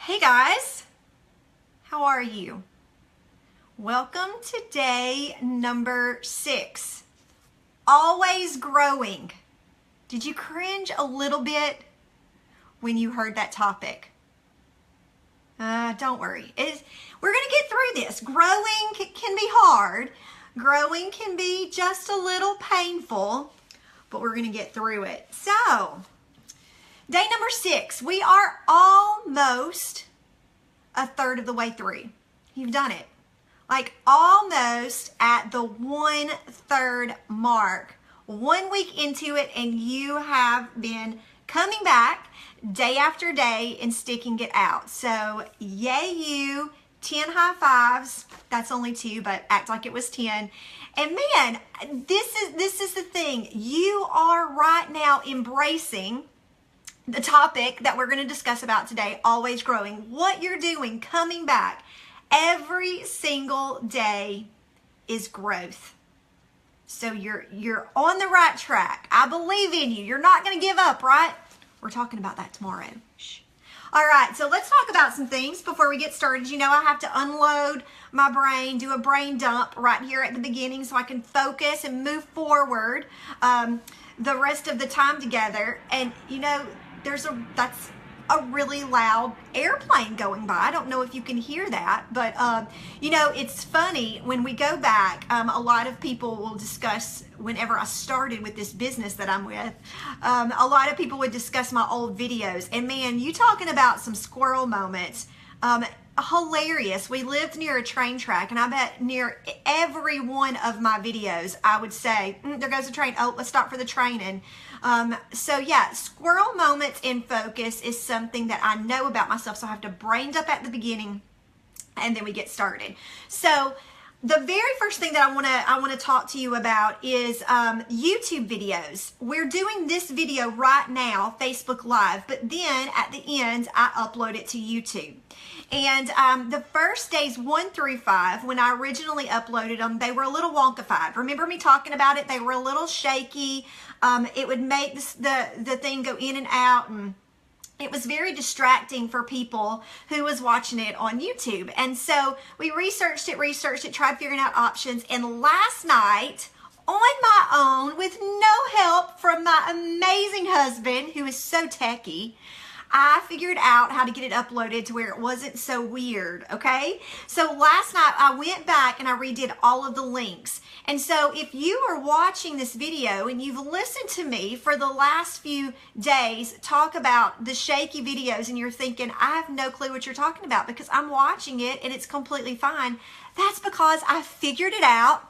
Hey guys, how are you? Welcome to day number 6. Always growing. Did you cringe a little bit when you heard that topic? Don't worry. We're going to get through this. Growing can be hard. Growing can be just a little painful, but we're going to get through it. So, day number 6. We are almost a third of the way through. You've done it. Like almost at the 1/3 mark. 1 week into it, and you have been coming back day after day and sticking it out. So yay you, 10 high fives. That's only 2, but act like it was 10. And man, this is the thing. You are right now embracing the topic that we're going to discuss about today, always growing. What you're doing, coming back every single day is growth. So you're on the right track. I believe in you. You're not going to give up, right? We're talking about that tomorrow. Shh. All right, so let's talk about some things before we get started. You know, I have to unload my brain, do a brain dump right here at the beginning so I can focus and move forward the rest of the time together. And, you know, that's a really loud airplane going by. I don't know if you can hear that, but you know, it's funny when we go back. A lot of people will discuss, whenever I started with this business that I'm with, a lot of people would discuss my old videos, and man, you talking about some squirrel moments. Hilarious. We lived near a train track, and I bet near every one of my videos I would say, there goes the train. Oh, let's stop for the training. So yeah, squirrel moments in focus is something that I know about myself, so I have to brain up at the beginning and then we get started. So the very first thing that I want to talk to you about is YouTube videos. We're doing this video right now, Facebook Live, but then at the end I upload it to YouTube. And the first days 1 through 5, when I originally uploaded them, they were a little wonkified. Remember me talking about it? They were a little shaky. It would make the thing go in and out, and it was very distracting for people who was watching it on YouTube. And so we researched it, tried figuring out options. And last night, on my own, with no help from my amazing husband, who is so techie, I figured out how to get it uploaded to where it wasn't so weird, okay? So last night I went back and I redid all of the links. And so if you are watching this video and you've listened to me for the last few days talk about the shaky videos and you're thinking, I have no clue what you're talking about because I'm watching it and it's completely fine, that's because I figured it out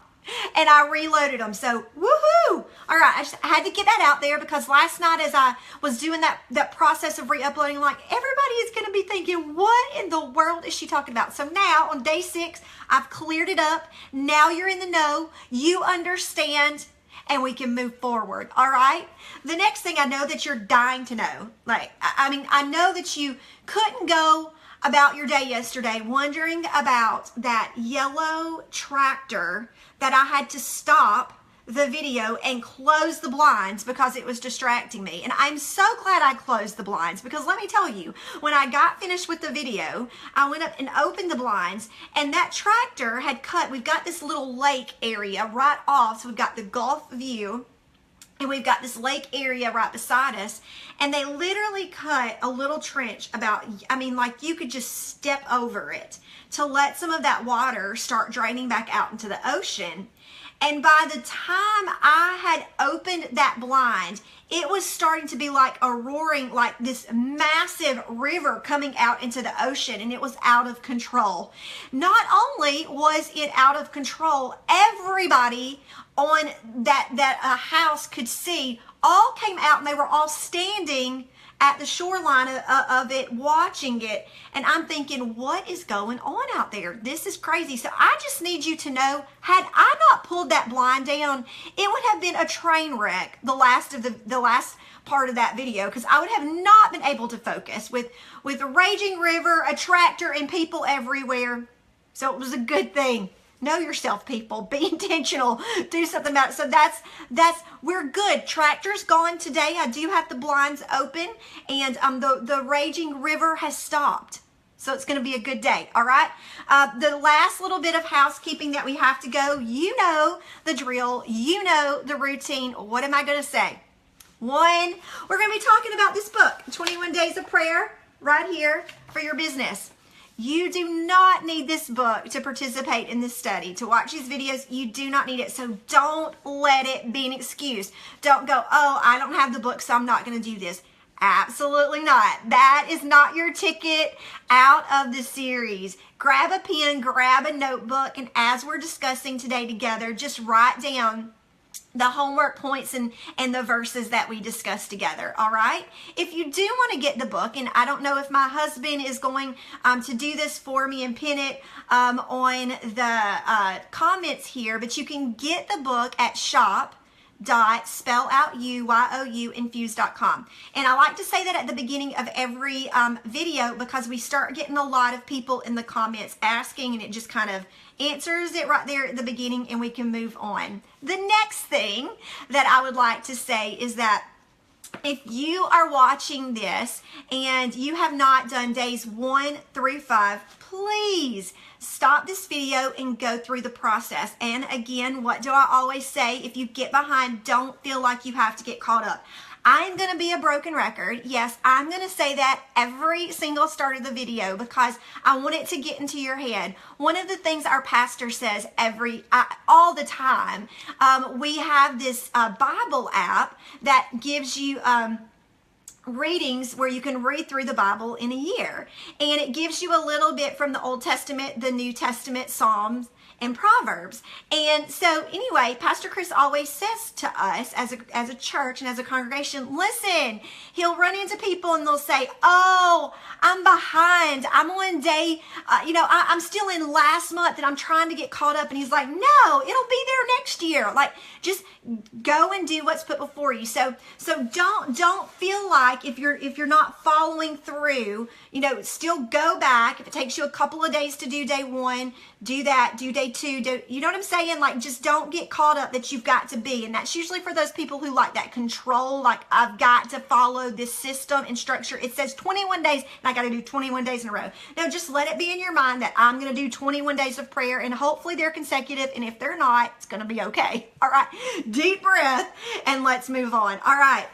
and I reloaded them. So, woohoo! All right, I just had to get that out there because last night as I was doing that process of re-uploading, like, everybody is going to be thinking, what in the world is she talking about? So now, on day 6, I've cleared it up. Now you're in the know. You understand, and we can move forward, all right? The next thing I know that you're dying to know, like, I mean, I know that you couldn't go about your day yesterday wondering about that yellow tractor that I had to stop the video and close the blinds because it was distracting me. And I'm so glad I closed the blinds because let me tell you, when I got finished with the video, I went up and opened the blinds and that tractor had cut. We've got this little lake area right off. So we've got the Gulf view and we've got this lake area right beside us. And they literally cut a little trench about, I mean, like you could just step over it to let some of that water start draining back out into the ocean. And by the time I had opened that blind, it was starting to be like a roaring, like this massive river coming out into the ocean, and it was out of control. Not only was it out of control, everybody on that house could see all came out and they were all standing at the shoreline of it, watching it. And I'm thinking, what is going on out there? This is crazy. So I just need you to know, had I not pulled that blind down, it would have been a train wreck, the last part of that video, because I would have not been able to focus with a raging river, a tractor, and people everywhere. So it was a good thing. Know yourself, people. Be intentional. Do something about it. So we're good. Tractor's gone today. I do have the blinds open, and the raging river has stopped. So it's going to be a good day, all right? The last little bit of housekeeping that we have to go, you know the drill, you know the routine. What am I going to say? One, we're going to be talking about this book, 21 Days of Prayer, right here for your business. You do not need this book to participate in this study, to watch these videos. You do not need it. So don't let it be an excuse. Don't go, oh, I don't have the book, so I'm not going to do this. Absolutely not. That is not your ticket out of the series. Grab a pen, grab a notebook, and as we're discussing today together, just write down the homework points and the verses that we discussed together, all right? If you do want to get the book, and I don't know if my husband is going to do this for me and pin it on the comments here, but you can get the book at shop.spelloutyou.infuse.com. And I like to say that at the beginning of every video because we start getting a lot of people in the comments asking, and it just kind of answers it right there at the beginning, and we can move on. The next thing that I would like to say is that if you are watching this and you have not done days 1 through 5, please stop this video and go through the process. And again, what do I always say? If you get behind, don't feel like you have to get caught up. I'm going to be a broken record. Yes, I'm going to say that every single start of the video because I want it to get into your head. One of the things our pastor says all the time, we have this Bible app that gives you readings where you can read through the Bible in a year. And it gives you a little bit from the Old Testament, the New Testament, Psalms, and Proverbs. And so anyway, Pastor Chris always says to us as a church and as a congregation, listen, he'll run into people and they'll say, oh, I'm behind. I'm on day, I'm still in last month and I'm trying to get caught up. And he's like, no, it'll be there next year. Like, just go and do what's put before you. So don't feel like if you're not following through, still go back. If it takes you a couple of days to do day 1, do that, do day 2, you know what I'm saying? Like, just don't get caught up that you've got to be. And that's usually for those people who like that control, like I've got to follow this system and structure. It says 21 days and I got to do 21 days in a row. Now just let it be in your mind that I'm going to do 21 days of prayer and hopefully they're consecutive. And if they're not, it's going to be okay. All right. Deep breath and let's move on. All right.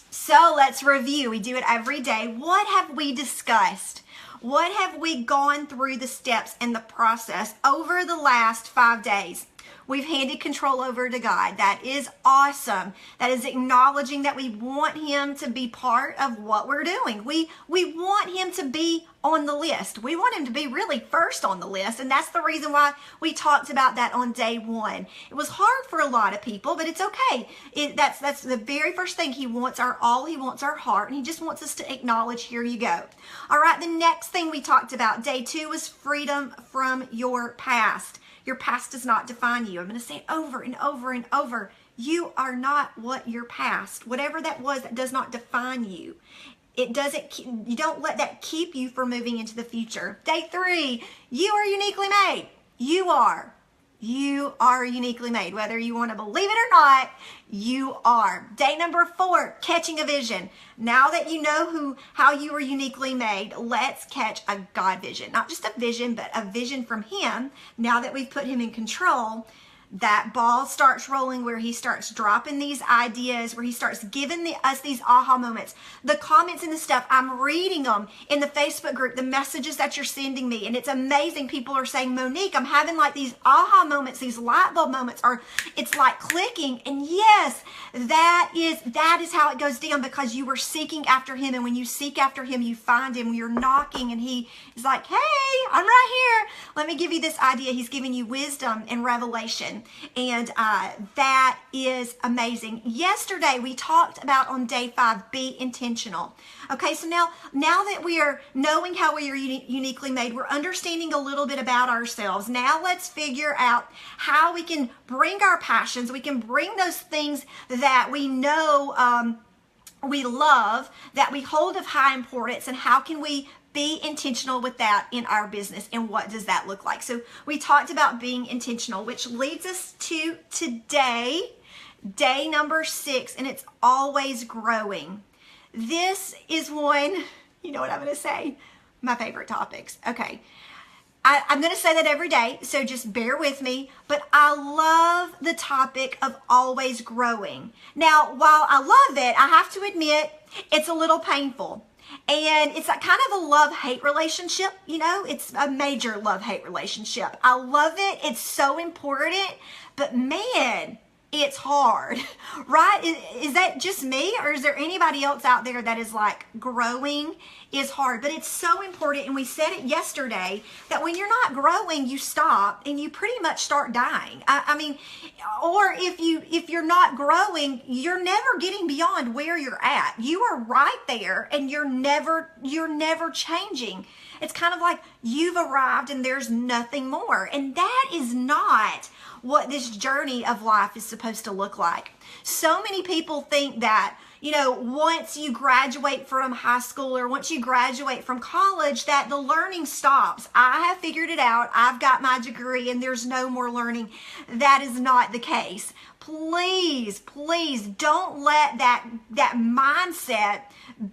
So let's review. We do it every day. What have we discussed? What have we gone through the steps and the process over the last 5 days? We've handed control over to God. That is awesome. That is acknowledging that we want him to be part of what we're doing. We want him to be on the list. We want him to be really first on the list. And that's the reason why we talked about that on day 1. It was hard for a lot of people, but it's okay. That's the very first thing. He wants our all. He wants our heart. And he just wants us to acknowledge, here you go. All right. The next thing we talked about, day 2, was freedom from your past. Your past does not define you. I'm going to say it over and over and over. You are not what your past, whatever that was, that does not define you. You don't let that keep you from moving into the future. Day 3, you are uniquely made. You are uniquely made. Whether you want to believe it or not, you are. Day number 4, catching a vision. Now that you know how you were uniquely made, let's catch a God vision. Not just a vision, but a vision from him. Now that we've put him in control, that ball starts rolling where he starts dropping these ideas, where he starts giving us these aha moments. The comments and the stuff, I'm reading them in the Facebook group, the messages that you're sending me. And it's amazing. People are saying, Monique, I'm having like these aha moments, these light bulb moments, or it's like clicking. And yes, that is how it goes down, because you were seeking after him. And when you seek after him, you find him. You're knocking and he is like, hey, I'm right here. Let me give you this idea. He's giving you wisdom and revelation. And that is amazing. Yesterday, we talked about on day 5, be intentional. Okay, so now that we are knowing how we are uniquely made, we're understanding a little bit about ourselves. Now let's figure out how we can bring our passions, we can bring those things that we know we love, that we hold of high importance, and how can we be intentional with that in our business, and what does that look like? So we talked about being intentional, which leads us to today, day number 6, and it's always growing. This is one, you know what I'm going to say, my favorite topics. Okay. I'm going to say that every day, so just bear with me. But I love the topic of always growing. Now, while I love it, I have to admit it's a little painful. And it's a kind of a love-hate relationship, you know? It's a major love-hate relationship. I love it. It's so important. But man, it's hard, right? Is that just me, or is there anybody else out there that is like, growing is hard? But it's so important, and we said it yesterday, that when you're not growing, you stop and you pretty much start dying. I mean, or if you're not growing, you're never getting beyond where you're at. You are right there, and you're never changing. It's kind of like you've arrived and there's nothing more, and that is not what this journey of life is supposed to look like. So many people think that, you know, once you graduate from high school or once you graduate from college, that the learning stops. I have figured it out. I've got my degree and there's no more learning. That is not the case. Please, please don't let that mindset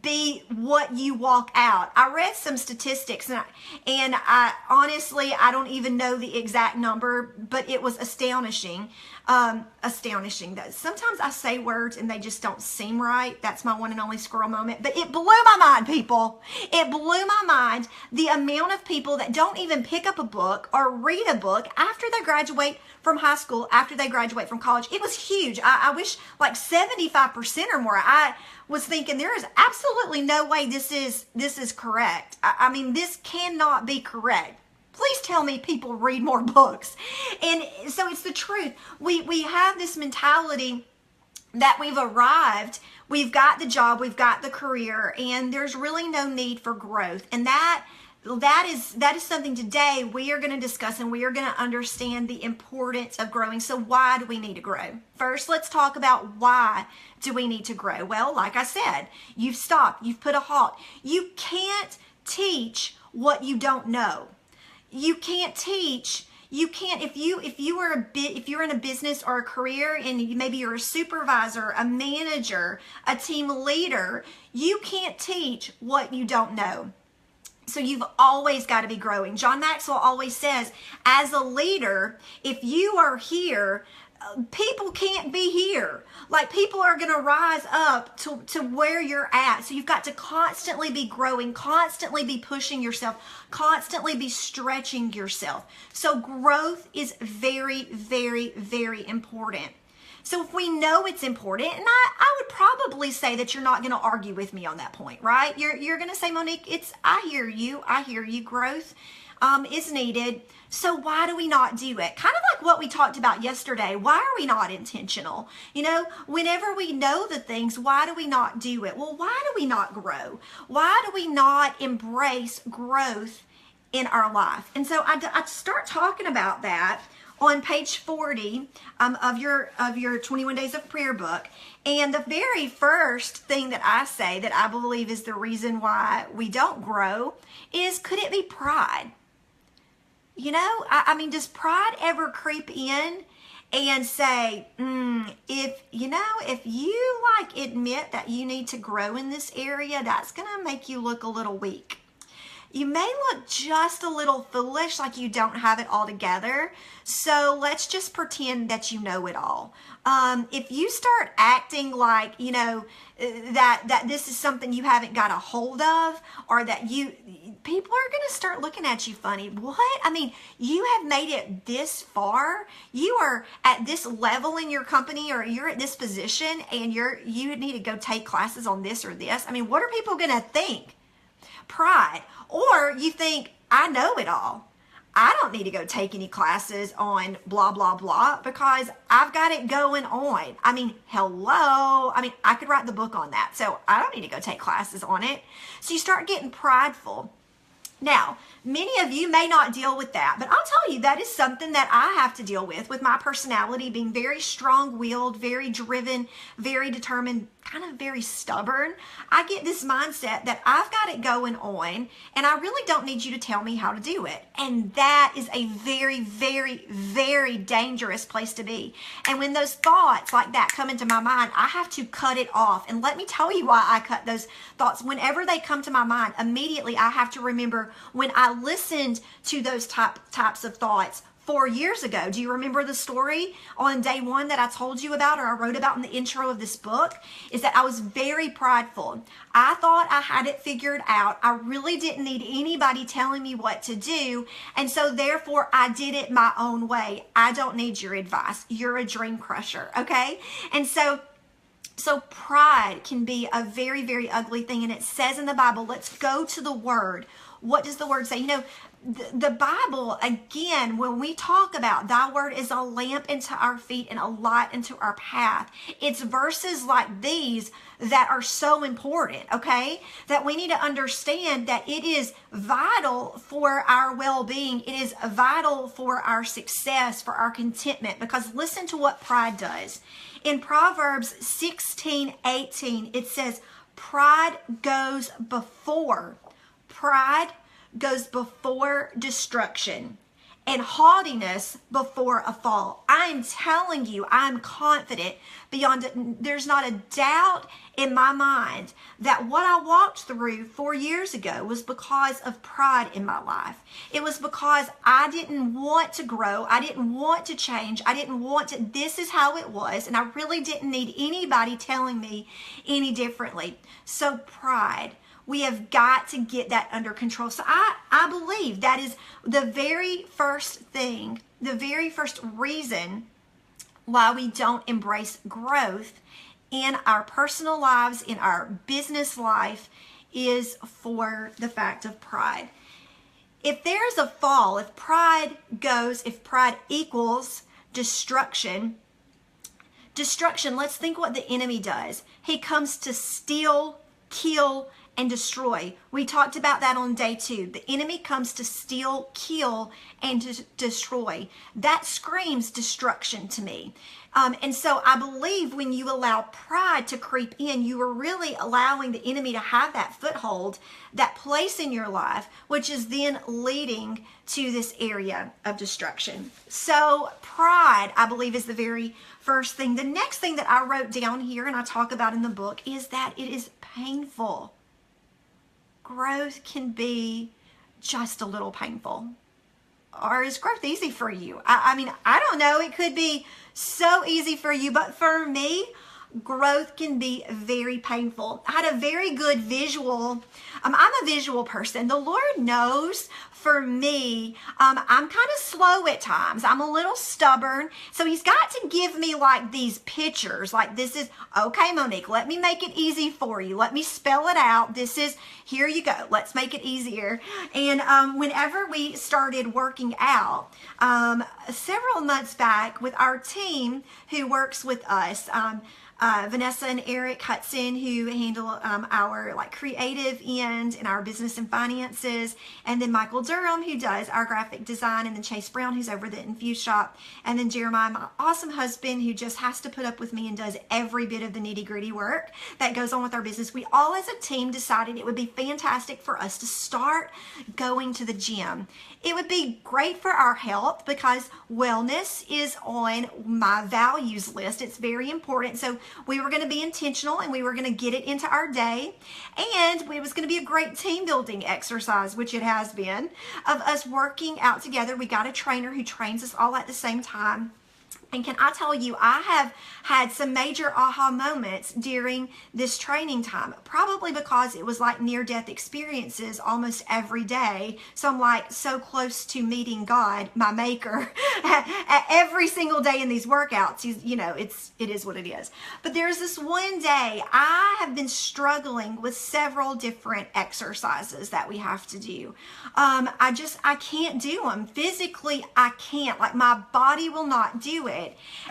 be what you walk out. I read some statistics, and I honestly, I don't even know the exact number, but it was astonishing. Astonishing. That sometimes I say words and they just don't seem right. That's my one and only squirrel moment. But it blew my mind, people. It blew my mind, the amount of people that don't even pick up a book or read a book after they graduate from high school, after they graduate from college. It was huge. I wish like 75% or more. I was thinking there is absolutely no way this is correct. I mean, this cannot be correct. Please tell me people read more books. And so it's the truth. We have this mentality that we've arrived, we've got the job, we've got the career, and there's really no need for growth. And that is something today we are going to discuss, and we are going to understand the importance of growing. So why do we need to grow? First, let's talk about why do we need to grow? Well, like I said, you've stopped, you've put a halt. You can't teach what you don't know. You can't teach. You can't, if you're in a business or a career, and maybe you're a supervisor, a manager, a team leader, you can't teach what you don't know. So you've always got to be growing. John Maxwell always says, as a leader, if you are here, people can't be here. Like, people are going to rise up to where you're at. So you've got to constantly be growing, constantly be pushing yourself, constantly be stretching yourself. So growth is very, very, very important. So if we know it's important, and I would probably say that you're not going to argue with me on that point, right? You're going to say, Monique, I hear you. Growth is needed. So why do we not do it? Kind of like what we talked about yesterday. Why are we not intentional? You know, whenever we know the things, why do we not do it? Well, why do we not grow? Why do we not embrace growth in our life? And so I start talking about that on page 40 of your 21 Days of Prayer book. And the very first thing that I say that I believe is the reason why we don't grow is, could it be pride? You know, I mean, does pride ever creep in and say, if you like admit that you need to grow in this area, that's going to make you look a little weak. You may look just a little foolish, like you don't have it all together. So let's just pretend that you know it all. If you start acting like, you know, that this is something you haven't got a hold of, or that people are going to start looking at you funny. What? I mean, you have made it this far. You are at this level in your company, or you're at this position, and you need to go take classes on this or this. I mean, what are people going to think? Pride. Or you think, I know it all. I don't need to go take any classes on blah, blah, blah, because I've got it going on. I mean, hello. I mean, I could write the book on that. So I don't need to go take classes on it. So you start getting prideful. Now, many of you may not deal with that, but I'll tell you, that is something that I have to deal with my personality being very strong-willed, very driven, very determined. kind of very stubborn, I get this mindset that I've got it going on and I really don't need you to tell me how to do it. And that is a very, very, very dangerous place to be. And when those thoughts like that come into my mind, I have to cut it off. And let me tell you why I cut those thoughts. Whenever they come to my mind, immediately I have to remember when I listened to those types of thoughts 4 years ago. Do you remember the story on day one that I told you about, or I wrote about in the intro of this book? Is that I was very prideful. I thought I had it figured out. I really didn't need anybody telling me what to do. And so therefore I did it my own way. I don't need your advice. You're a dream crusher. Okay. And so pride can be a very, very ugly thing. And it says in the Bible, let's go to the word. What does the word say? You know, the Bible, again, when we talk about thy word is a lamp into our feet and a light into our path, it's verses like these that are so important, okay? That we need to understand that it is vital for our well-being. It is vital for our success, for our contentment, because listen to what pride does. In Proverbs 16:18, it says, pride goes before destruction, and haughtiness before a fall. I'm telling you, I'm confident there's not a doubt in my mind that what I walked through 4 years ago was because of pride in my life. It was because I didn't want to grow. I didn't want to change. I didn't want to, this is how it was. And I really didn't need anybody telling me any differently. So pride, we have got to get that under control. So I believe that is the very first thing, the very first reason why we don't embrace growth in our personal lives, in our business life, is for the fact of pride. If there's a fall, if pride equals destruction, let's think what the enemy does. He comes to steal, kill, and destroy. We talked about that on day 2. The enemy comes to steal, kill, and to destroy. That screams destruction to me. And so I believe when you allow pride to creep in, you are really allowing the enemy to have that foothold, that place in your life, which is then leading to this area of destruction. So pride, I believe, is the very first thing. The next thing that I wrote down here and I talk about in the book is that it is painful. Growth can be just a little painful. Or is growth easy for you? I mean, I don't know. It could be so easy for you, but for me, growth can be very painful. I had a very good visual. I'm a visual person. The Lord knows for me, I'm kind of slow at times. I'm a little stubborn. So he's got to give me like these pictures. Like this is, okay, Monique, let me make it easy for you. Let me spell it out. This is, here you go. Let's make it easier. And whenever we started working out, several months back with our team who works with us, Vanessa and Eric Hudson, who handle our like creative end and our business and finances, and then Michael Durham, who does our graphic design, and then Chase Brown, who's over the Infuse Shop, and then Jeremiah, my awesome husband, who just has to put up with me and does every bit of the nitty-gritty work that goes on with our business. We all as a team decided it would be fantastic for us to start going to the gym. It would be great for our health because wellness is on my values list. It's very important. So we were going to be intentional and we were going to get it into our day. And it was going to be a great team building exercise, which it has been, of us working out together. We got a trainer who trains us all at the same time. And can I tell you, I have had some major aha moments during this training time, probably because it was like near-death experiences almost every day. So I'm like so close to meeting God, my maker, every single day in these workouts. You know, it is what it is. But there's this one day I have been struggling with several different exercises that we have to do. I can't do them. Physically, I can't. Like my body will not do it.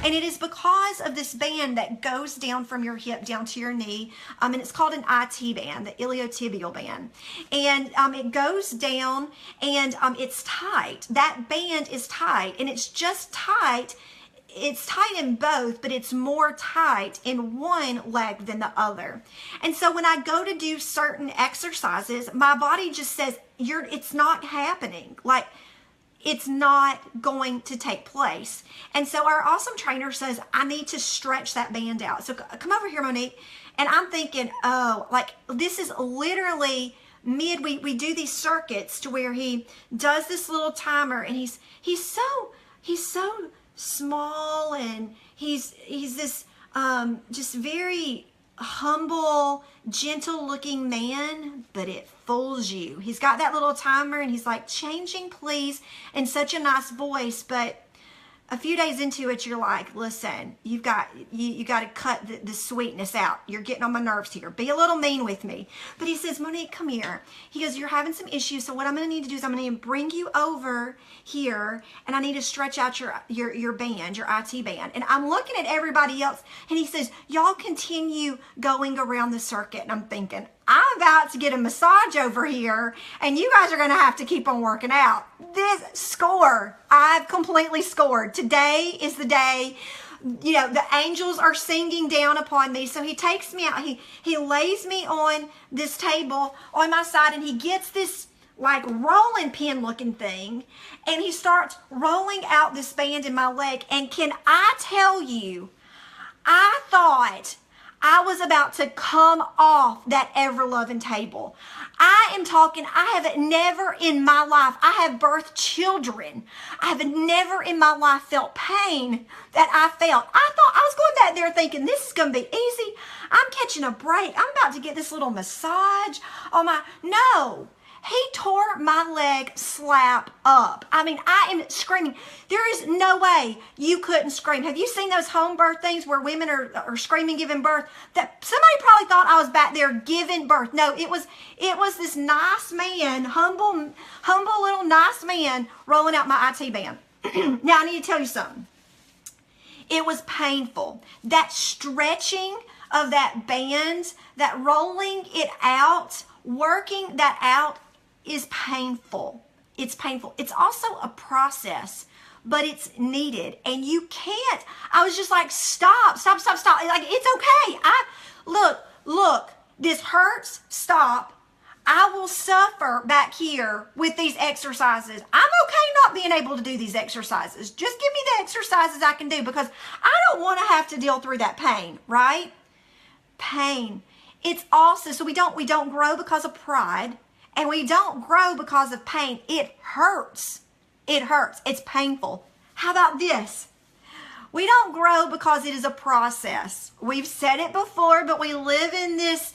And it is because of this band that goes down from your hip down to your knee. And it's called an IT band, the iliotibial band. And it goes down and it's tight. That band is tight, and it's just tight it's tight in both, but it's more tight in one leg than the other. And so when I go to do certain exercises, my body just says, it's not happening. Like, it's not going to take place. And so our awesome trainer says, I need to stretch that band out. So come over here, Monique. And I'm thinking, oh, like this is literally we do these circuits to where he does this little timer, and he's so small, and he's this just very humble, gentle looking man, but it fools you. He's got that little timer, and he's like, changing please, in such a nice voice. But a few days into it, you're like, listen, you got to cut the sweetness out. You're getting on my nerves here. Be a little mean with me. But he says, Monique, come here. He goes, you're having some issues. So what I'm going to need to do is I'm going to bring you over here, and I need to stretch out your band, your IT band. And I'm looking at everybody else, and he says, y'all continue going around the circuit. And I'm thinking, I'm about to get a massage over here, and you guys are going to have to keep on working out. This score, I've completely scored. Today is the day. You know, the angels are singing down upon me. So he takes me out. He lays me on this table on my side, and he gets this like rolling pin looking thing, and he starts rolling out this band in my leg. And can I tell you, I thought I was about to come off that ever-loving table. I am talking, I have never in my life, I have birthed children. I have never in my life felt pain that I felt. I thought, I was going back there thinking, this is going to be easy. I'm catching a break. I'm about to get this little massage on my, no. He tore my leg slap up. I mean, I am screaming. There is no way you couldn't scream. Have you seen those home birth things where women are screaming, giving birth? That somebody probably thought I was back there giving birth. No, it was this nice man, humble little nice man rolling out my IT band. Now I need to tell you something. It was painful. That stretching of that band, that rolling it out, working that out, is painful. It's painful. It's also a process, but it's needed. And you can't, I was just like, stop. Like, it's okay. Look, this hurts. Stop. I will suffer back here with these exercises. I'm okay not being able to do these exercises. Just give me the exercises I can do, because I don't want to have to deal through that pain, right? Pain. It's also, so we don't grow because of pride. And we don't grow because of pain. It hurts. It hurts. It's painful. How about this? We don't grow because it is a process. We've said it before, but we live in this,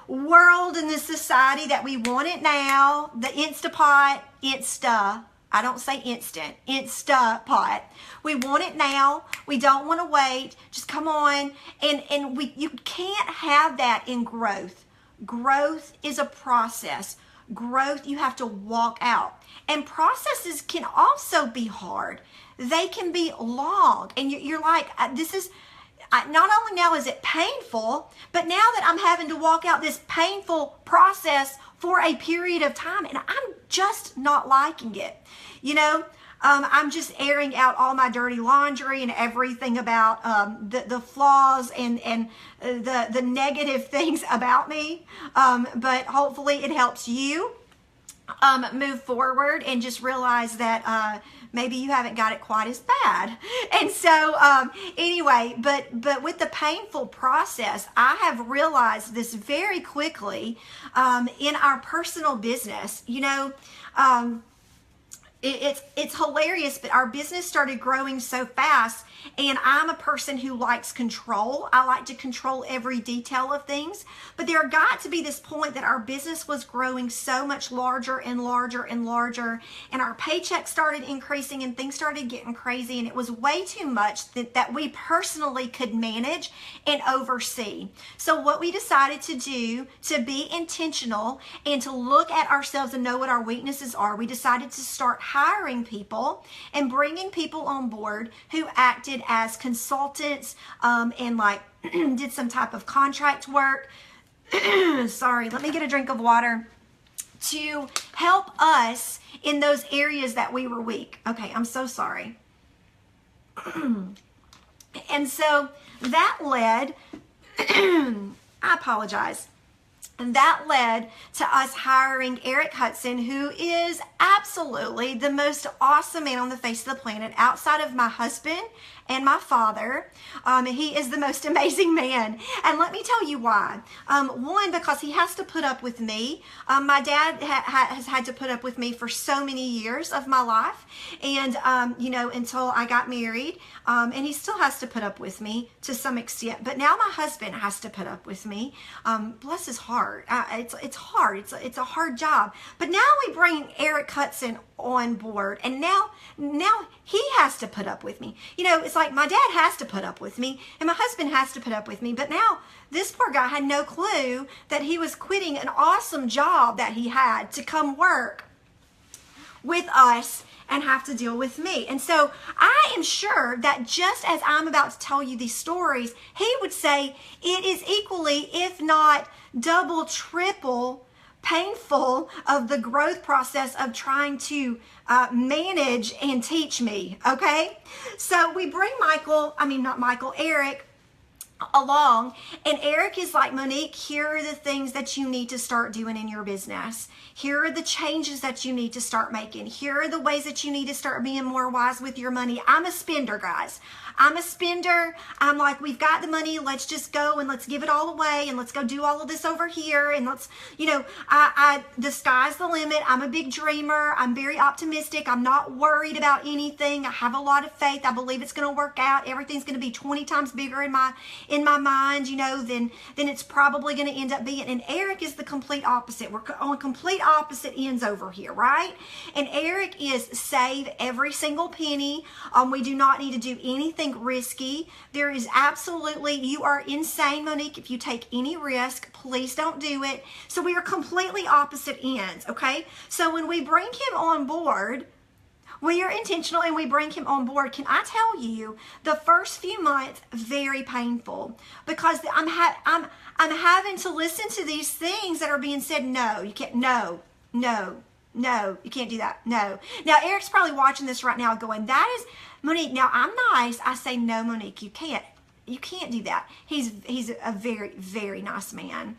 world, in this society that we want it now. The Instapot, Insta. I don't say instant. Instapot. We want it now. We don't want to wait. Just come on. And you can't have that in growth. Growth is a process. Growth you have to walk out. And processes can also be hard. They can be long. And you're like, not only now is it painful, but now that I'm having to walk out this painful process for a period of time, and I'm just not liking it. I'm just airing out all my dirty laundry and everything about the flaws and the negative things about me. But hopefully it helps you move forward and just realize that maybe you haven't got it quite as bad. And so anyway, but with the painful process, I have realized this very quickly in our personal business. It's hilarious, but our business started growing so fast, and I'm a person who likes control. I like to control every detail of things, but there got to be this point that our business was growing so much larger and larger and larger, and our paychecks started increasing, and things started getting crazy, and it was way too much that we personally could manage and oversee. So what we decided to do to be intentional and to look at ourselves and know what our weaknesses are, we decided to start hiring people and bringing people on board who acted as consultants and like did some type of contract work. Sorry, let me get a drink of water, to help us in those areas that we were weak. Okay, I'm so sorry. And so that led, I apologize. And that led to us hiring Eric Hudson, who is absolutely the most awesome man on the face of the planet outside of my husband and my father. He is the most amazing man. And let me tell you why. One, because he has to put up with me. My dad has had to put up with me for so many years of my life. And, until I got married. And he still has to put up with me to some extent. But now my husband has to put up with me. Bless his heart. It's hard. It's a hard job. But now we bring Eric Hudson on board, and now he has to put up with me. It's like my dad has to put up with me and my husband has to put up with me, but now this poor guy had no clue that he was quitting an awesome job that he had to come work with us and have to deal with me. And so I am sure that just as I'm about to tell you these stories, he would say it is equally, if not double, triple painful of the growth process of trying to manage and teach me, okay? So we bring Eric along, and Eric is like, Monique, here are the things that you need to start doing in your business. Here are the changes that you need to start making. Here are the ways that you need to start being more wise with your money. I'm a spender, guys. I'm a spender. I'm like, we've got the money. Let's just go and let's give it all away and let's go do all of this over here. And let's, the sky's the limit. I'm a big dreamer. I'm very optimistic. I'm not worried about anything. I have a lot of faith. I believe it's going to work out. Everything's going to be 20 times bigger in my mind, than it's probably going to end up being. And Eric is the complete opposite. We're on complete opposite ends over here, right? And Eric is save every single penny. We do not need to do anything risky. There is absolutely, you are insane, Monique, if you take any risk. Please don't do it. So we are completely opposite ends, okay? So when we bring him on board, we are intentional and we bring him on board. Can I tell you, the first few months, very painful, because I'm having to listen to these things that are being said. No, you can't. No, you can't do that. No. Now, Eric's probably watching this right now going, that is, Monique, now I'm nice. I say, no, Monique, you can't. You can't do that. He's a very, very nice man.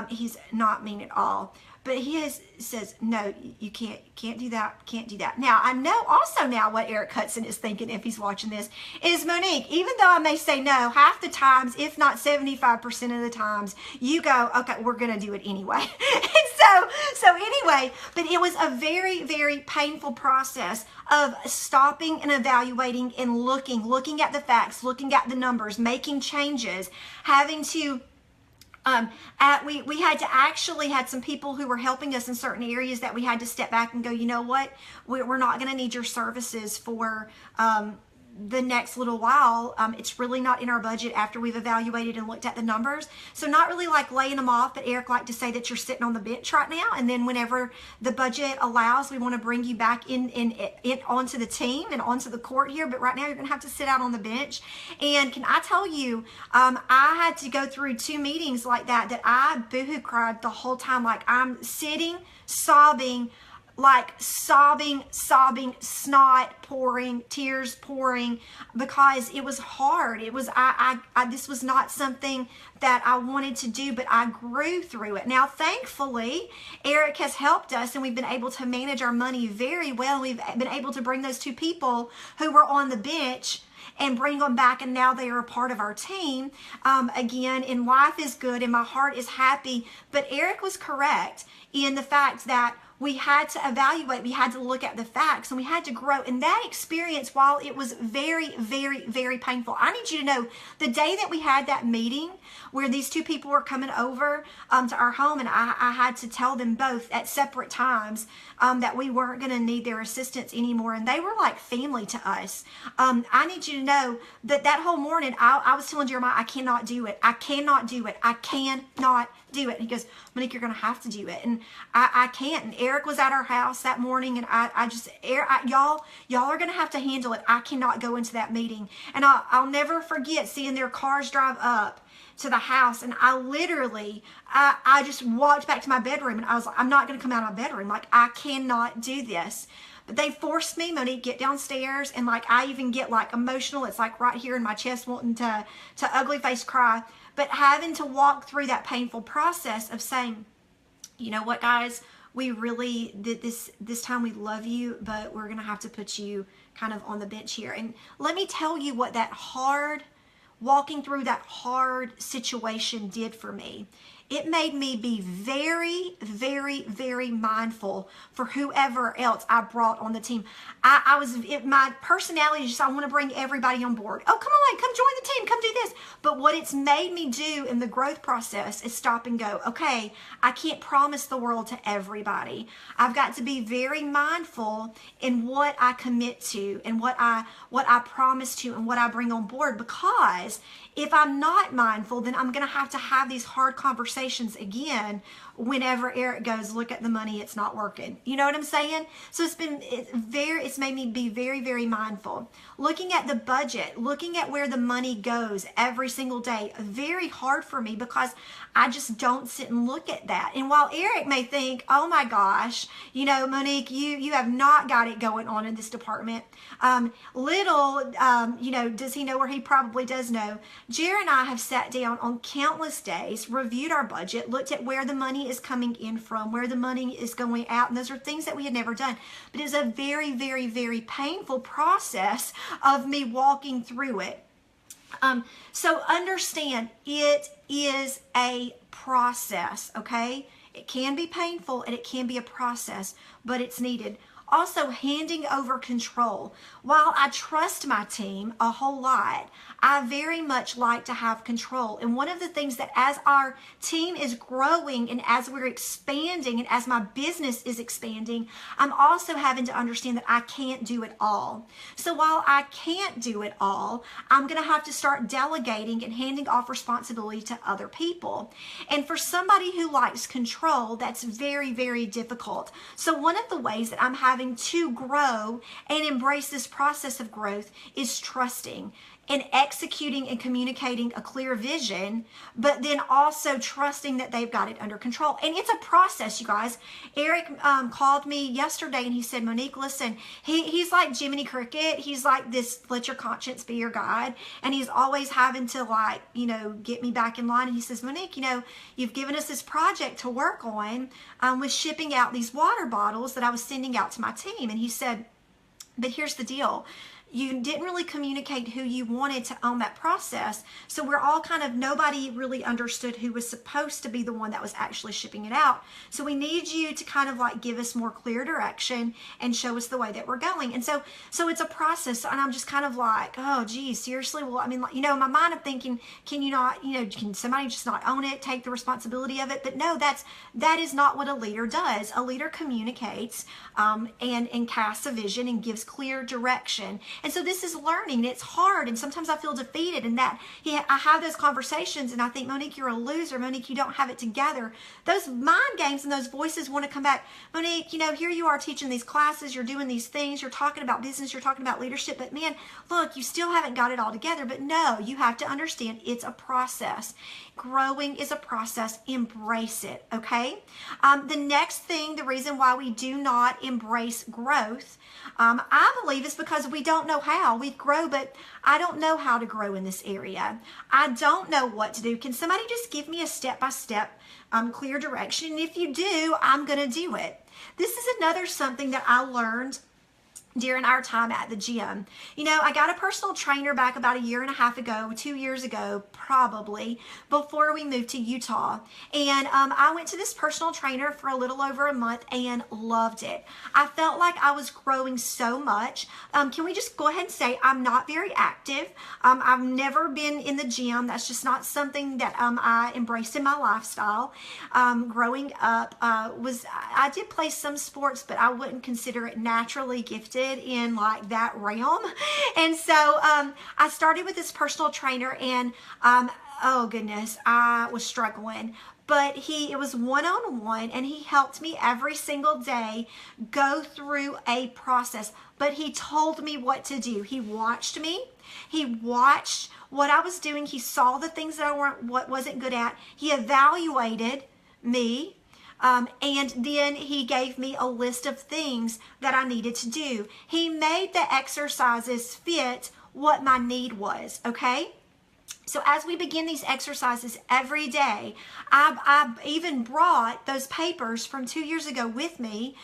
He's not mean at all. But he says, no, you can't do that, can't do that. Now, I know also now what Eric Hudson is thinking if he's watching this, is Monique, even though I may say no, half the times, if not 75% of the times, you go, okay, we're going to do it anyway. And so anyway, but it was a very, very painful process of stopping and evaluating and looking at the facts, looking at the numbers, making changes, having to we had to actually had some people who were helping us in certain areas that we had to step back and go, you know what, we're not going to need your services for the next little while. It's really not in our budget after we've evaluated and looked at the numbers. So not really like laying them off, but Eric liked to say that you're sitting on the bench right now, and then whenever the budget allows, we want to bring you back in onto the team and onto the court here, but right now you're gonna have to sit out on the bench. And can I tell you, I had to go through 2 meetings like that I boohoo cried the whole time. Like I'm sitting sobbing, snot pouring, tears pouring, because it was hard. It was, this was not something that I wanted to do, but I grew through it. Now, thankfully, Eric has helped us and we've been able to manage our money very well. We've been able to bring those 2 people who were on the bench and bring them back, and now they are a part of our team again, and life is good and my heart is happy. But Eric was correct in the fact that we had to evaluate, we had to look at the facts, and we had to grow. And that experience, while it was very, very, very painful, I need you to know, the day that we had that meeting where these 2 people were coming over to our home, and I had to tell them both at separate times that we weren't going to need their assistance anymore, and they were like family to us. I need you to know that that whole morning, I was telling Jeremiah, I cannot do it. I cannot do it. I cannot do it. And he goes, Monique, you're going to have to do it. And I can't. And Eric was at our house that morning, and y'all are going to have to handle it. I cannot go into that meeting. And I'll never forget seeing their cars drive up to the house, and I literally, I just walked back to my bedroom, and I was like, I'm not going to come out of my bedroom. Like, I cannot do this. But they forced me, Monique, get downstairs, and like I even get like emotional. It's like right here in my chest, wanting to ugly face cry. But having to walk through that painful process of saying, you know what, guys, we really did this time. We love you, but we're gonna have to put you kind of on the bench here. And let me tell you what that hard, walking through that hard situation did for me. It made me be very, very, very mindful for whoever else I brought on the team. My personality is just, I want to bring everybody on board. Oh, come on, come join the team, come do this. But what it's made me do in the growth process is stop and go, okay, I can't promise the world to everybody. I've got to be very mindful in what I commit to and what I promise to and what I bring on board, because if I'm not mindful, then I'm going to have these hard conversations again whenever Eric goes, look at the money, it's not working. You know what I'm saying? So it's made me be very, very mindful. Looking at the budget, looking at where the money goes every single day, very hard for me because I just don't sit and look at that. And while Eric may think, oh my gosh, you know, Monique, you have not got it going on in this department. You know, does he know where he probably does know? Jer and I have sat down on countless days, reviewed our budget, looked at where the money is coming in from, where the money is going out. And those are things that we had never done. But it's a very, very, very painful process of me walking through it. So understand, it is a process, okay? It can be painful and it can be a process, but it's needed. Also, handing over control. While I trust my team a whole lot, I very much like to have control. And one of the things that as our team is growing and as we're expanding and as my business is expanding, I'm also having to understand that I can't do it all. So while I can't do it all, I'm going to have to start delegating and handing off responsibility to other people. And for somebody who likes control, that's very, very difficult. So one of the ways that I'm having to grow and embrace this process of growth is trusting and executing and communicating a clear vision, but then also trusting that they've got it under control. And it's a process, you guys. Eric called me yesterday and he said, Monique, listen, he's like Jiminy Cricket. He's like this, let your conscience be your guide. And he's always having to like, you know, get me back in line. And he says, Monique, you know, you've given us this project to work on with shipping out these water bottles that I was sending out to my team. And he said, but here's the deal. You didn't really communicate who you wanted to own that process. So we're all kind of, nobody really understood who was supposed to be the one that was actually shipping it out. So we need you to kind of like give us more clear direction and show us the way that we're going. And so it's a process. And I'm just kind of like, oh, geez, seriously? Well, I mean, like, you know, in my mind I'm thinking, can you not, you know, can somebody just not own it, take the responsibility of it? But no, that is not what a leader does. A leader communicates and casts a vision and gives clear direction. And so this is learning, and it's hard, and sometimes I feel defeated in that. I have those conversations, and I think, Monique, you're a loser. Monique, you don't have it together. Those mind games and those voices want to come back. Monique, you know, here you are teaching these classes, you're doing these things, you're talking about business, you're talking about leadership, but man, look, you still haven't got it all together. But no, you have to understand it's a process. Growing is a process. Embrace it, okay? The next thing, the reason why we do not embrace growth, I believe is because we don't know how. We grow, but I don't know how to grow in this area. I don't know what to do. Can somebody just give me a step-by-step clear direction? And if you do, I'm going to do it. This is another something that I learned during our time at the gym. You know, I got a personal trainer back about 1.5 years ago, 2 years ago, probably, before we moved to Utah. And I went to this personal trainer for a little over a month and loved it. I felt like I was growing so much. Can we just go ahead and say I'm not very active. I've never been in the gym. That's just not something that I embraced in my lifestyle. Growing up, I did play some sports, but I wouldn't consider it naturally gifted in like that realm. And so I started with this personal trainer, and oh goodness, I was struggling. but it was one-on-one, and he helped me every single day go through a process. But he told me what to do. He watched me. He watched what I was doing. He saw the things that I wasn't good at. He evaluated me. And then he gave me a list of things that I needed to do. He made the exercises fit what my need was, okay? So as we begin these exercises every day, I even brought those papers from 2 years ago with me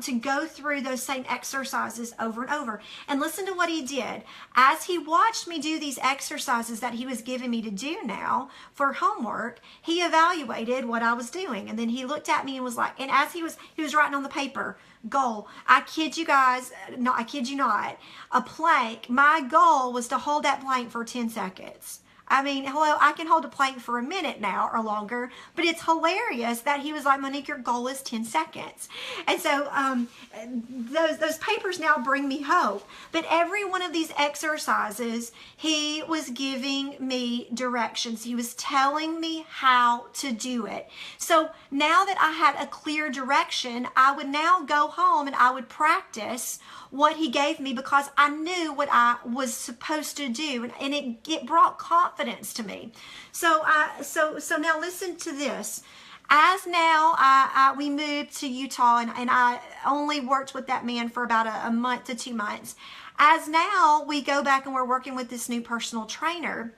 to go through those same exercises over and over. And listen to what he did. As he watched me do these exercises that he was giving me to do now for homework, he evaluated what I was doing. And then he looked at me and was like, and as he was writing on the paper, goal. I kid you guys, no, I kid you not, a plank. My goal was to hold that plank for 10 seconds. I mean, hello, I can hold a plank for a minute now or longer, but it's hilarious that he was like, Monique, your goal is 10 seconds. And so those papers now bring me hope. But every one of these exercises, he was giving me directions. He was telling me how to do it. So now that I had a clear direction, I would now go home and I would practice what he gave me because I knew what I was supposed to do, and it brought confidence to me. So now listen to this. As now we moved to Utah, and I only worked with that man for about a month to 2 months. As now we go back and we're working with this new personal trainer,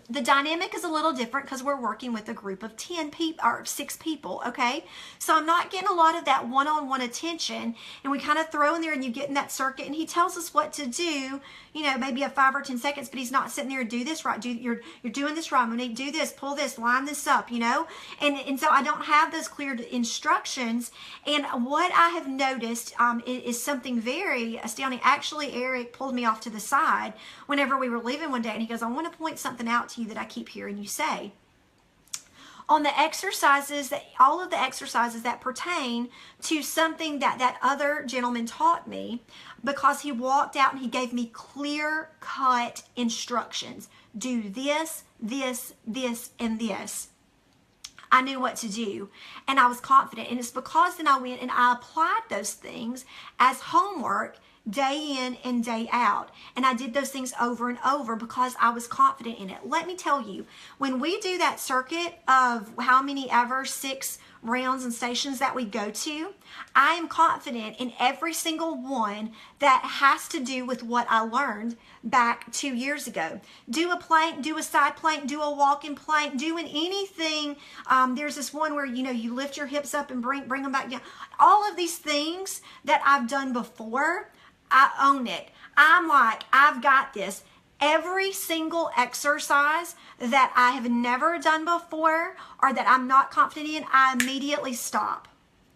the dynamic is a little different because we're working with a group of 10 people or 6 people, okay? So I'm not getting a lot of that one-on-one attention, and we kind of throw in there and you get in that circuit, and he tells us what to do, you know, maybe a 5 or 10 seconds, but he's not sitting there, do this right, you're doing this right, Monique, do this, pull this, line this up, you know? And so I don't have those clear instructions, and what I have noticed is something very astounding. Actually, Eric pulled me off to the side whenever we were leaving one day, and he goes, I want to point something out to you that I keep hearing you say. On the exercises, all of the exercises that pertain to something that other gentleman taught me, because he walked out and he gave me clear-cut instructions. Do this, this, this, and this. I knew what to do, and I was confident. And it's because then I went and I applied those things as homework day in and day out. And I did those things over and over because I was confident in it. Let me tell you, when we do that circuit of how many ever 6 rounds and stations that we go to, I am confident in every single one that has to do with what I learned back 2 years ago. Do a plank, do a side plank, do a walking plank, doing anything. There's this one where, you know, you lift your hips up and bring them back down. All of these things that I've done before, I own it. I'm like, I've got this. Every single exercise that I have never done before or that I'm not confident in, I immediately stop.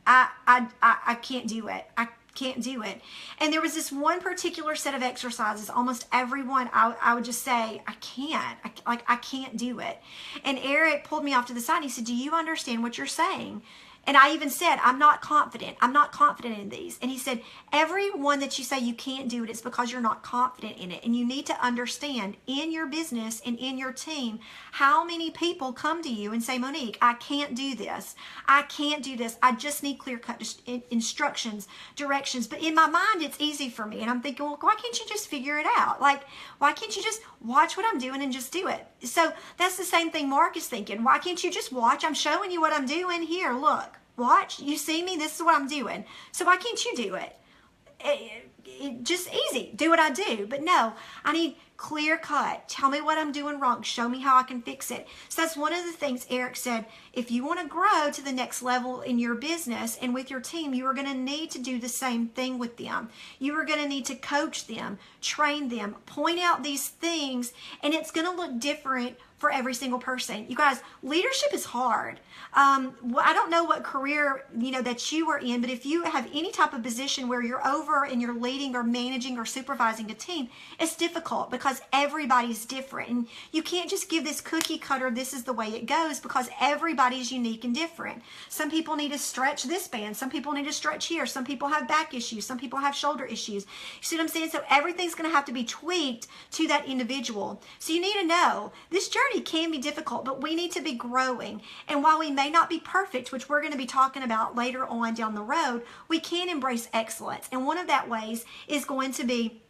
I can't do it. I can't do it. And there was this one particular set of exercises, almost every one, I would just say, I can't. I can't do it. And Eric pulled me off to the side and he said, do you understand what you're saying? And I even said, I'm not confident. I'm not confident in these. And he said, every one that you say you can't do it, it's because you're not confident in it. And you need to understand in your business and in your team, how many people come to you and say, Monique, I can't do this. I can't do this. I just need clear-cut instructions, directions. But in my mind, it's easy for me. And I'm thinking, well, why can't you just figure it out? Like, why can't you just watch what I'm doing and just do it? So that's the same thing Mark is thinking. Why can't you just watch? I'm showing you what I'm doing here. Look. Watch, you see me, this is what I'm doing. So why can't you do it? Just easy, do what I do. But no, I need clear cut. Tell me what I'm doing wrong. Show me how I can fix it. So that's one of the things Eric said. If you want to grow to the next level in your business and with your team, you are going to need to do the same thing with them. You are going to need to coach them, train them, point out these things, and it's going to look different for every single person. You guys, leadership is hard. I don't know what career, that you are in, but if you have any type of position where you're over and you're leading or managing or supervising a team, it's difficult because everybody's different. And you can't just give this cookie cutter, this is the way it goes, because everybody's unique and different. Some people need to stretch this band. Some people need to stretch here. Some people have back issues. Some people have shoulder issues. You see what I'm saying? So everything's going to have to be tweaked to that individual. So you need to know this journey maternity can be difficult, but we need to be growing. And while we may not be perfect, which we're going to be talking about later on down the road, we can embrace excellence. And one of that ways is going to be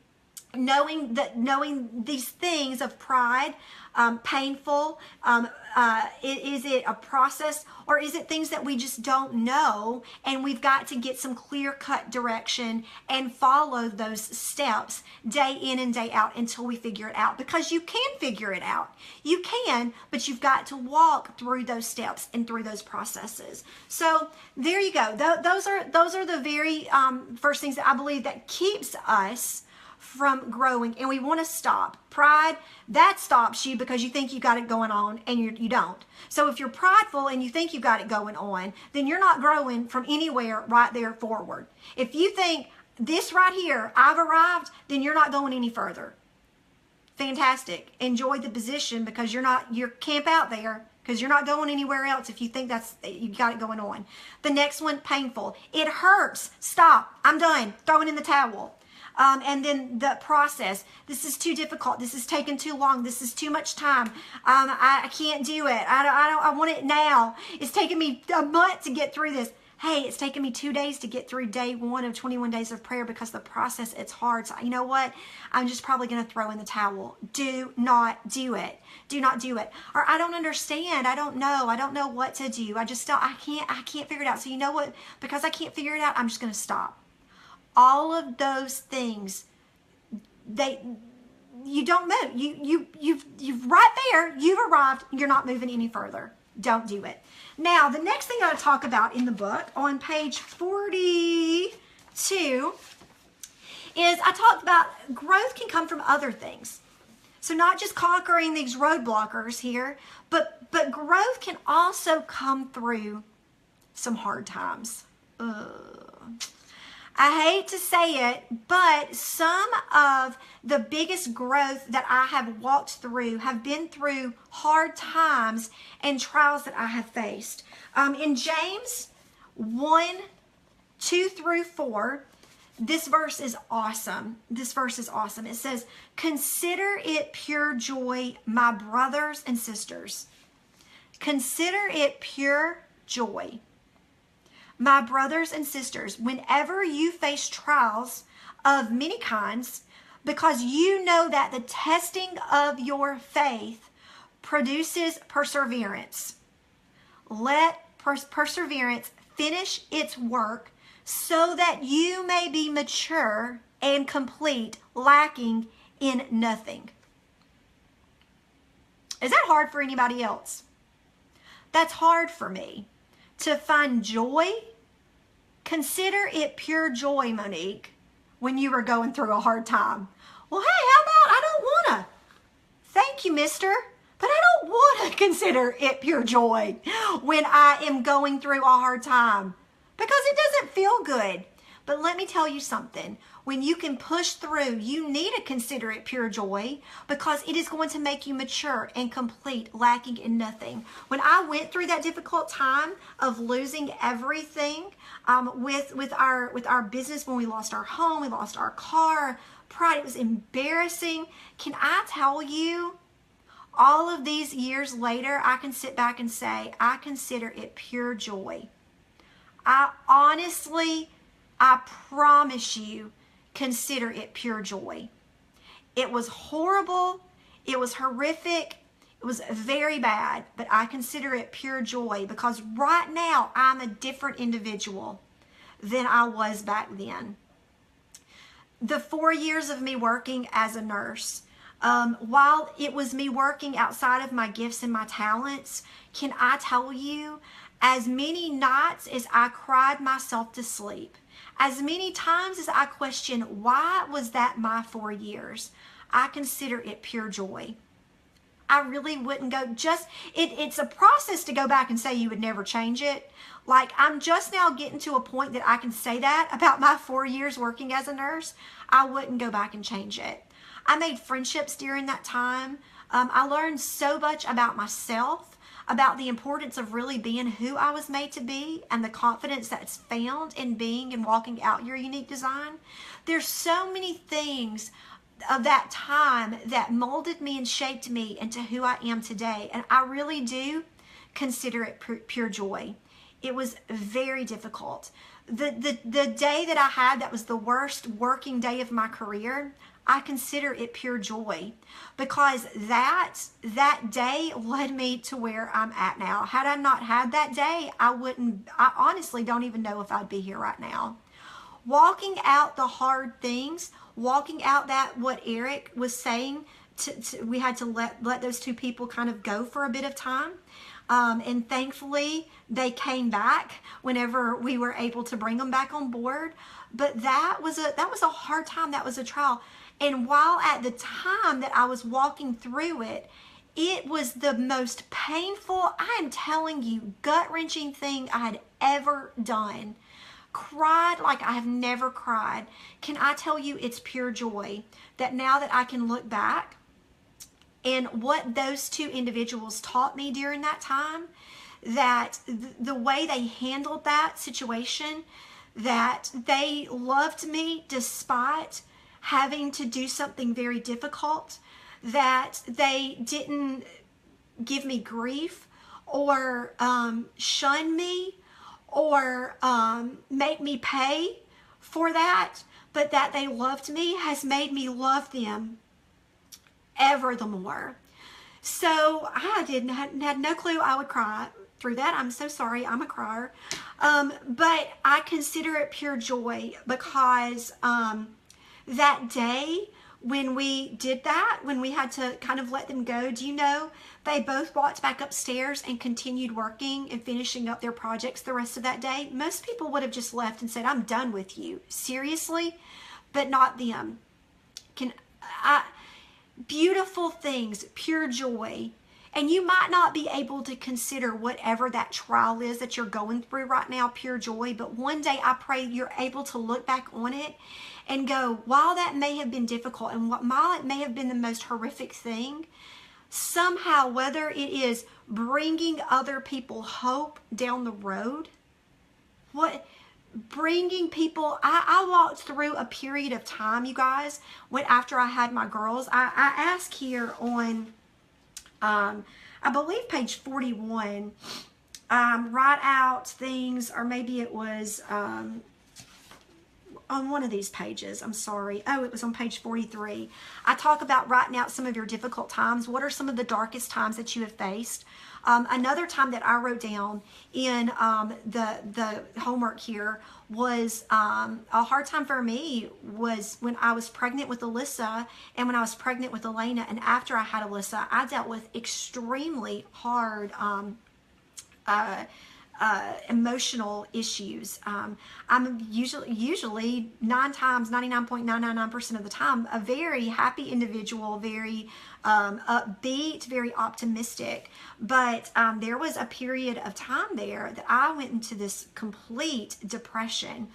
knowing these things of pride, painful. Is it a process, or is it things that we just don't know, and we've got to get some clear-cut direction and follow those steps day in and day out until we figure it out? Because you can figure it out. You can, but you've got to walk through those steps and through those processes. So there you go. Those are the very first things that I believe that keeps us from growing, and we want to stop. Pride, that stops you because you think you got it going on, and you don't. So if you're prideful and you think you got it going on, then you're not growing from anywhere right there forward. If you think this right here, I've arrived, then you're not going any further. Fantastic. Enjoy the position, because you're camp out there, because you're not going anywhere else if you think you got it going on. The next one, painful. It hurts. Stop. I'm done. Throw it in the towel. And then the process. This is too difficult. This is taking too long. This is too much time. I can't do it. I want it now. It's taking me a month to get through this. Hey, it's taken me 2 days to get through day 1 of 21 days of prayer because the process, it's hard. So you know what? I'm just probably going to throw in the towel. Do not do it. Do not do it. Or I don't understand. I don't know. I don't know what to do. I can't figure it out. So you know what? Because I can't figure it out, I'm just going to stop. All of those things, you don't move. You've right there, you've arrived, you're not moving any further. Don't do it. Now, the next thing I talk about in the book on page 42 is I talked about growth can come from other things. So not just conquering these roadblockers here, but growth can also come through some hard times. I hate to say it, but some of the biggest growth that I have walked through have been through hard times and trials that I have faced. In James 1:2-4, this verse is awesome. This verse is awesome. It says, "Consider it pure joy, my brothers and sisters." Consider it pure joy, my brothers and sisters, whenever you face trials of many kinds, because you know that the testing of your faith produces perseverance. Let perseverance finish its work so that you may be mature and complete, lacking in nothing. Is that hard for anybody else? That's hard for me. To find joy. Consider it pure joy, Monique, when you were going through a hard time. Well, hey, how about I don't want to? Thank you, mister, but I don't want to consider it pure joy when I am going through a hard time because it doesn't feel good. But let me tell you something. When you can push through, you need to consider it pure joy because it is going to make you mature and complete, lacking in nothing. When I went through that difficult time of losing everything with our business, when we lost our home, we lost our car, pride, it was embarrassing. Can I tell you, all of these years later, I can sit back and say, I consider it pure joy. I promise you, consider it pure joy. It was horrible. It was horrific. It was very bad, but I consider it pure joy because right now I'm a different individual than I was back then. The 4 years of me working as a nurse, while it was me working outside of my gifts and my talents, can I tell you, as many nights as I cried myself to sleep, as many times as I questioned, why was that my 4 years? I consider it pure joy. I really wouldn't go it's a process to go back and say you would never change it. Like, I'm just now getting to a point that I can say that about my 4 years working as a nurse. I wouldn't go back and change it. I made friendships during that time. I learned so much about myself, about the importance of really being who I was made to be and the confidence that's found in being and walking out your unique design. There's so many things of that time that molded me and shaped me into who I am today. And I really do consider it pure joy. It was very difficult. The day that I had that was the worst working day of my career, I consider it pure joy, because that day led me to where I'm at now. Had I not had that day, I honestly don't even know if I'd be here right now. Walking out the hard things, walking out that what Eric was saying, we had to let those two people kind of go for a bit of time. And thankfully they came back whenever we were able to bring them back on board. But that was a hard time. That was a trial. And while at the time that I was walking through it, it was the most painful, I am telling you, gut-wrenching thing I had ever done. Cried like I have never cried. Can I tell you, it's pure joy that now that I can look back and what those two individuals taught me during that time, that the way they handled that situation, that they loved me despite having to do something very difficult, that they didn't give me grief or shun me or make me pay for that, but that they loved me has made me love them ever the more. So I had no clue I would cry through that. I'm so sorry. I'm a crier. But I consider it pure joy, because that day when we did that, when we had to kind of let them go, do you know, they both walked back upstairs and continued working and finishing up their projects the rest of that day. Most people would have just left and said, I'm done with you. Seriously? But not them. Beautiful things, pure joy. And you might not be able to consider whatever that trial is that you're going through right now pure joy, but one day I pray you're able to look back on it and go, while that may have been difficult and while it may have been the most horrific thing, somehow, whether it is bringing other people hope down the road, bringing people, I walked through a period of time, you guys, when after I had my girls, I asked here on, I believe page 41, write out things, or maybe it was on one of these pages, I'm sorry. Oh, it was on page 43. I talk about writing out some of your difficult times. What are some of the darkest times that you have faced? Another time that I wrote down in the homework here was a hard time for me was when I was pregnant with Alyssa and when I was pregnant with Elena, and after I had Alyssa, I dealt with extremely hard emotional issues. I'm usually 99.999% of the time, a very happy individual, very upbeat, very optimistic. But there was a period of time there that I went into this complete depression.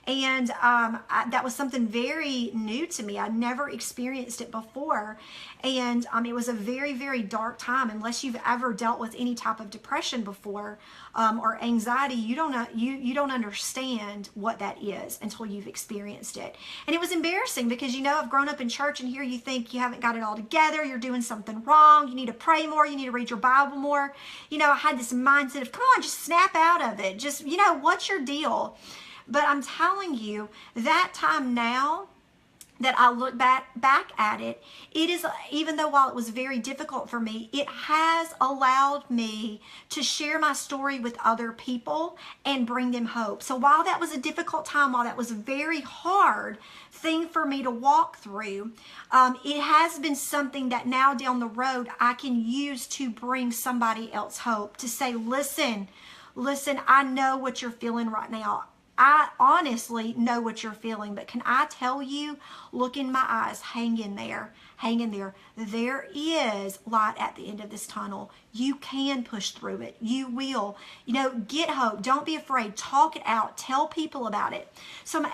And that was something very new to me. I'd never experienced it before. And it was a very, very dark time. Unless you've ever dealt with any type of depression before or anxiety, you don't understand what that is until you've experienced it. And it was embarrassing because, you know, I've grown up in church, and here you think you haven't got it all together. You're doing something wrong. You need to pray more. You need to read your Bible more. You know, I had this mindset of, come on, just snap out of it. Just, you know, what's your deal? But I'm telling you, that time now that I look back at it, it is, even though while it was very difficult for me, it has allowed me to share my story with other people and bring them hope. So while that was a difficult time, while that was a very hard thing for me to walk through, it has been something that now down the road I can use to bring somebody else hope, to say, listen, I know what you're feeling right now. I honestly know what you're feeling, but can I tell you, look in my eyes, hang in there. There is light at the end of this tunnel. You can push through it. You will. You know, get hope. Don't be afraid. Talk it out. Tell people about it. So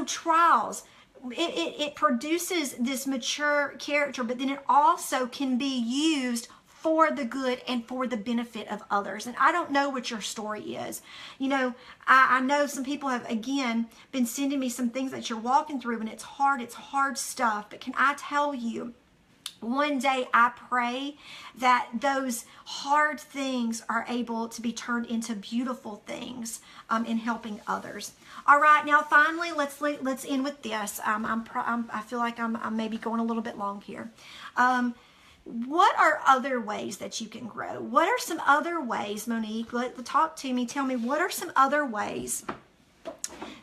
trials, it produces this mature character, but then it also can be used for the good and for the benefit of others. And I don't know what your story is. You know, I know some people have, again, been sending me some things that you're walking through, and it's hard stuff. But can I tell you, one day I pray that those hard things are able to be turned into beautiful things in helping others. All right, now finally, let's end with this. I feel like I'm maybe going a little bit long here. What are other ways that you can grow? What are some other ways, Monique? Talk to me. Tell me, what are some other ways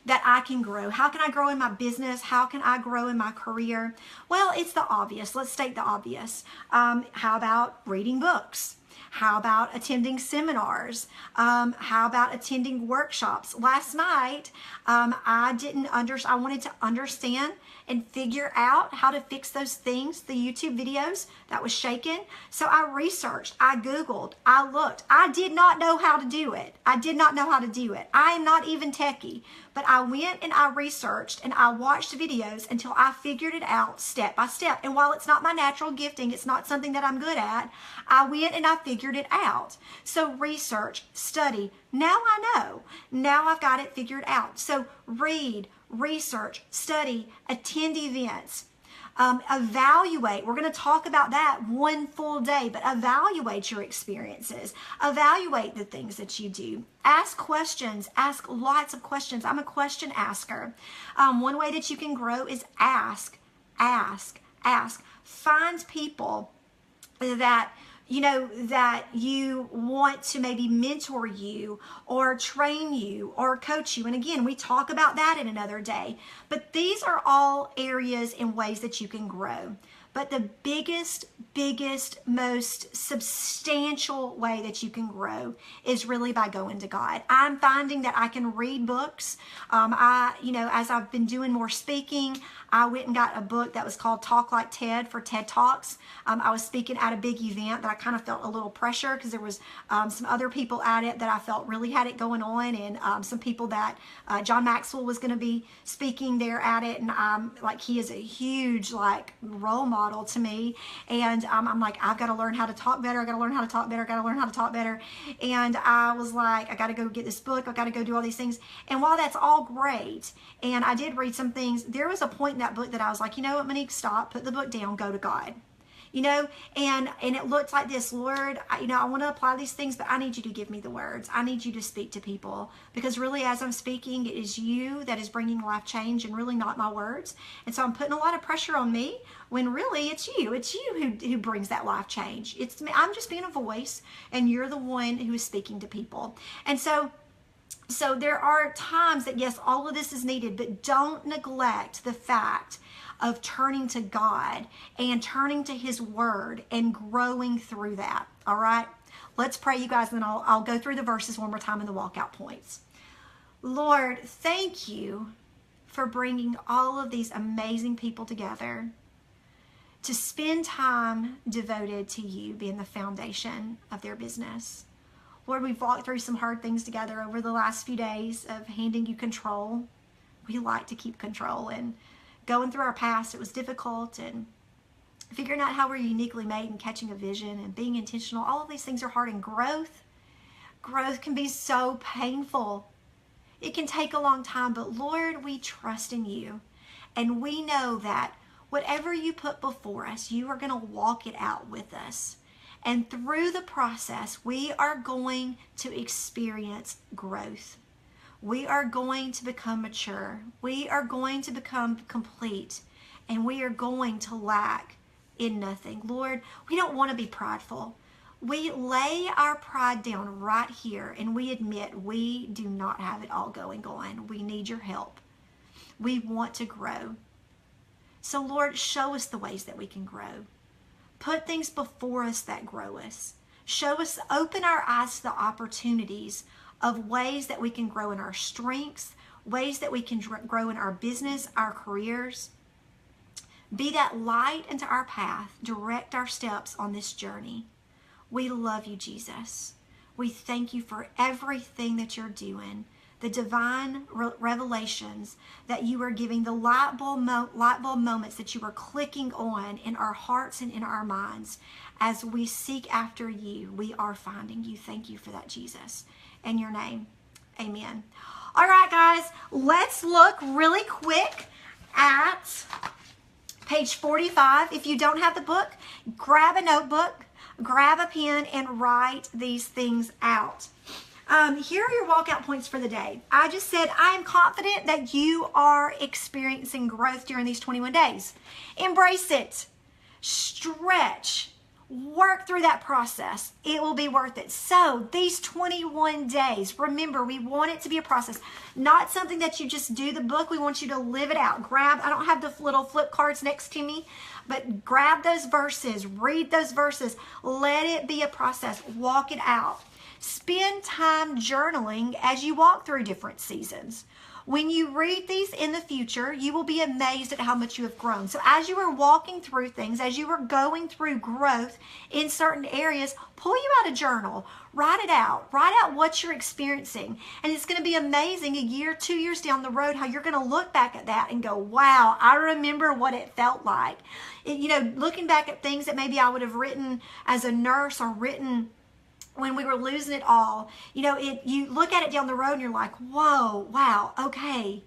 that I can grow? How can I grow in my business? How can I grow in my career? Well, it's the obvious. Let's state the obvious. How about reading books? How about attending seminars? How about attending workshops? Last night, I wanted to understand and figure out how to fix those things, the YouTube videos that was shaking. So I researched, I Googled, I looked. I did not know how to do it. I am not even techie, but I went and I researched and I watched videos until I figured it out step by step. And while it's not my natural gifting, it's not something that I'm good at, I went and I figured it out. So research, study. Now I know. Now I've got it figured out. So read, research, study, attend events, evaluate. We're going to talk about that one full day, but evaluate your experiences. Evaluate the things that you do. Ask questions. Ask lots of questions. I'm a question asker. One way that you can grow is ask. Find people that you want to maybe mentor you or train you or coach you. And again, we talk about that in another day. But these are all areas and ways that you can grow. But the biggest, most substantial way that you can grow is really by going to God. I'm finding that I can read books. As I've been doing more speaking, I went and got a book that was called Talk Like TED for TED Talks. I was speaking at a big event that I kind of felt a little pressure because there was some other people at it that I felt really had it going on, and some people that John Maxwell was going to be speaking there at it, and he is a huge role model to me, and I'm like, I've got to learn how to talk better. And I was like, I got to go get this book. I got to go do all these things. And while that's all great, and I did read some things, there was a point in that book that I was like, you know what, Monique, stop, put the book down, go to God. And it looked like this, Lord, I want to apply these things, but I need you to give me the words. I need you to speak to people, because really as I'm speaking, it is you that is bringing life change and really not my words. And so I'm putting a lot of pressure on me when really it's you who brings that life change. It's me. I'm just being a voice, and you're the one who is speaking to people. And so there are times that, yes, all of this is needed, but don't neglect the fact of turning to God and turning to His Word and growing through that. All right? Let's pray, you guys, and then I'll go through the verses one more time in the walkout points. Lord, thank you for bringing all of these amazing people together to spend time devoted to you being the foundation of their business. Lord, we've walked through some hard things together over the last few days of handing you control. We like to keep control, and going through our past, it was difficult, and figuring out how we're uniquely made and catching a vision and being intentional. All of these things are hard, and growth can be so painful. It can take a long time, but Lord, we trust in you, and we know that whatever you put before us, you are going to walk it out with us. And through the process, we are going to experience growth. We are going to become mature. We are going to become complete. And we are going to lack in nothing. Lord, we don't want to be prideful. We lay our pride down right here, and we admit we do not have it all going on. We need your help. We want to grow. So Lord, show us the ways that we can grow. Put things before us that grow us. Show us, open our eyes to the opportunities of ways that we can grow in our strengths, ways that we can grow in our business, our careers. Be that light into our path. Direct our steps on this journey. We love you, Jesus. We thank you for everything that you're doing. the divine revelations that you are giving, the light bulb moments that you are clicking on in our hearts and in our minds. As we seek after you, we are finding you. Thank you for that, Jesus. In your name, amen. All right, guys, let's look really quick at page 45. If you don't have the book, grab a notebook, grab a pen, and write these things out. Here are your walkout points for the day. I just said, I am confident that you are experiencing growth during these 21 days. Embrace it. Stretch. Work through that process. It will be worth it. So these 21 days, remember, we want it to be a process, not something that you just do the book. We want you to live it out. I don't have the little flip cards next to me, but grab those verses, read those verses. Let it be a process. Walk it out. Spend time journaling as you walk through different seasons. When you read these in the future, you will be amazed at how much you have grown. So as you are walking through things, as you are going through growth in certain areas, pull you out a journal. Write it out. Write out what you're experiencing. And it's going to be amazing a year, 2 years down the road, how you're going to look back at that and go, wow, I remember what it felt like. Looking back at things that maybe I would have written as a nurse or written when we were losing it all, you look at it down the road and you're like, whoa, wow, okay,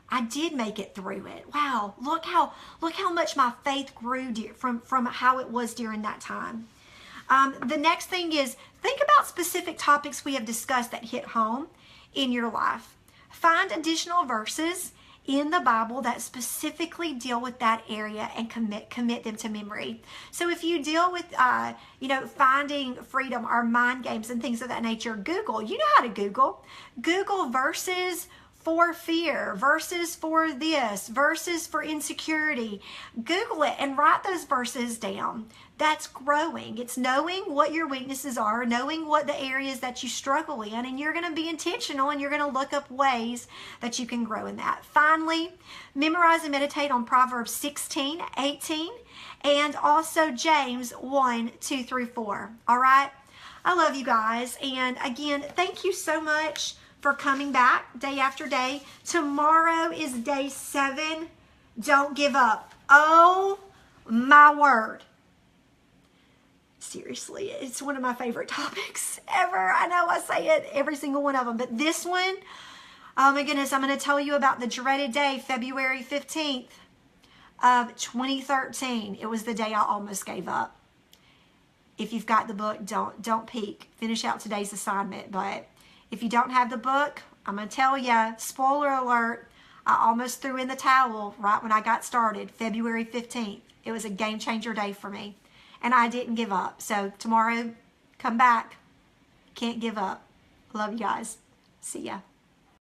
I did make it through it. Wow, look how much my faith grew from how it was during that time. The next thing is, think about specific topics we have discussed that hit home in your life. Find additional verses in the Bible that specifically deal with that area and commit them to memory. So if you deal with, finding freedom or mind games and things of that nature, Google. You know how to Google. Google verses for fear, verses for this, verses for insecurity. Google it and write those verses down. That's growing. It's knowing what your weaknesses are, knowing what the areas that you struggle in, and you're going to be intentional and you're going to look up ways that you can grow in that. Finally, memorize and meditate on Proverbs 16, 18, and also James 1, 2 through 4. All right? I love you guys. And again, thank you so much for coming back day after day. Tomorrow is day 7. Don't give up. Oh my word. Seriously, it's one of my favorite topics ever. I know I say it every single one of them, but this one, oh my goodness, I'm going to tell you about the dreaded day, February 15th of 2013. It was the day I almost gave up. If you've got the book, don't peek. Finish out today's assignment, but if you don't have the book, I'm going to tell you, spoiler alert, I almost threw in the towel right when I got started, February 15th. It was a game changer day for me, and I didn't give up. So tomorrow, come back. Can't give up. Love you guys. See ya.